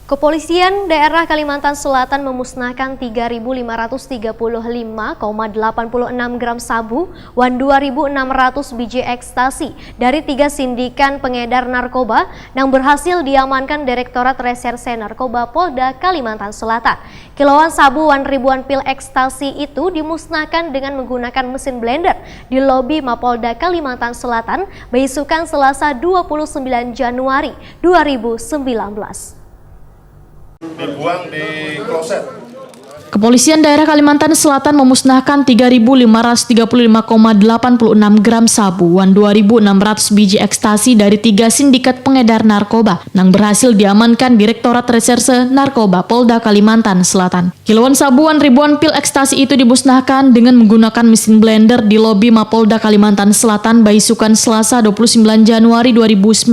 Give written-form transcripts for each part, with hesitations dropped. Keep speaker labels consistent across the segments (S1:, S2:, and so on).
S1: Kepolisian daerah Kalimantan Selatan memusnahkan 3.535,86 gram sabu dan 2.600 biji ekstasi dari 3 sindikan pengedar narkoba yang berhasil diamankan Direktorat Reserse Narkoba Polda Kalimantan Selatan. Kiloan sabu dan ribuan pil ekstasi itu dimusnahkan dengan menggunakan mesin blender di lobi Mapolda Kalimantan Selatan, beisukan Selasa 29 Januari 2019.
S2: Dibuang di kloset.
S3: Kepolisian daerah Kalimantan Selatan memusnahkan 3.535,86 gram sabu dan 2.600 biji ekstasi dari 3 sindikat pengedar narkoba yang berhasil diamankan Direktorat Reserse Narkoba Polda Kalimantan Selatan. Kiloan sabu dan ribuan pil ekstasi itu dimusnahkan dengan menggunakan mesin blender di lobi Mapolda Kalimantan Selatan beisukan Selasa 29 Januari 2019.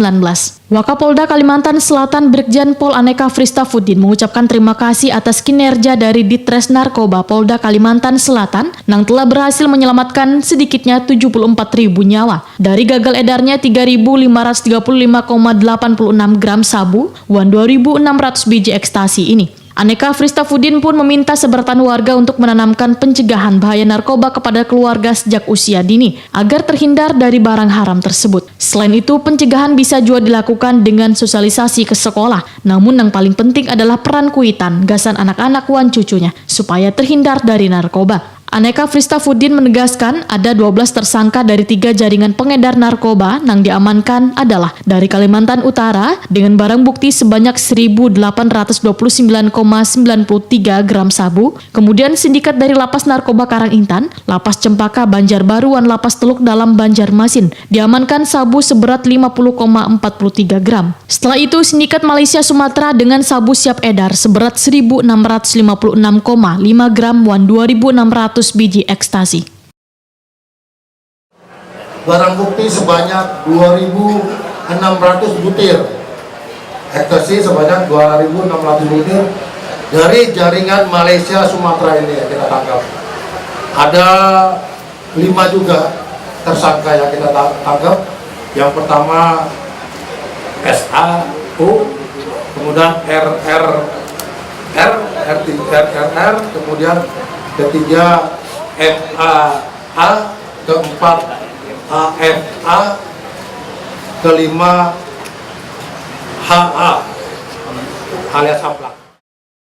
S3: Wakapolda Kalimantan Selatan Brigjen Pol Aneka Fristafuddin mengucapkan terima kasih atas kinerja dari Ditres Narkoba Polda Kalimantan Selatan yang telah berhasil menyelamatkan sedikitnya 74.000 nyawa dari gagal edarnya 3.535,86 gram sabu dan 2.600 biji ekstasi ini. Aneka Fristafuddin pun meminta seberatan warga untuk menanamkan pencegahan bahaya narkoba kepada keluarga sejak usia dini agar terhindar dari barang haram tersebut. Selain itu, pencegahan bisa juga dilakukan dengan sosialisasi ke sekolah. Namun yang paling penting adalah peran kuitan, gasan anak-anak wan cucunya supaya terhindar dari narkoba. Aneka Fristafuddin menegaskan ada 12 tersangka dari 3 jaringan pengedar narkoba yang diamankan adalah dari Kalimantan Utara dengan barang bukti sebanyak 1.829,93 gram sabu, kemudian sindikat dari Lapas Narkoba Karangintan, Lapas Cempaka Banjarbaru dan Lapas Teluk Dalam Banjarmasin diamankan sabu seberat 50,43 gram. Setelah itu sindikat Malaysia Sumatera dengan sabu siap edar seberat 1.656,5 gram dan 2.600 biji ekstasi.
S4: Barang bukti sebanyak 2.600 butir ekstasi sebanyak 2.600 butir dari jaringan Malaysia Sumatera ini yang kita tangkap. Ada 5 juga tersangka yang kita tangkap. Yang pertama SAU, kemudian RR, kemudian ketiga FAA, keempat AFA, kelima HA alias Hamplak.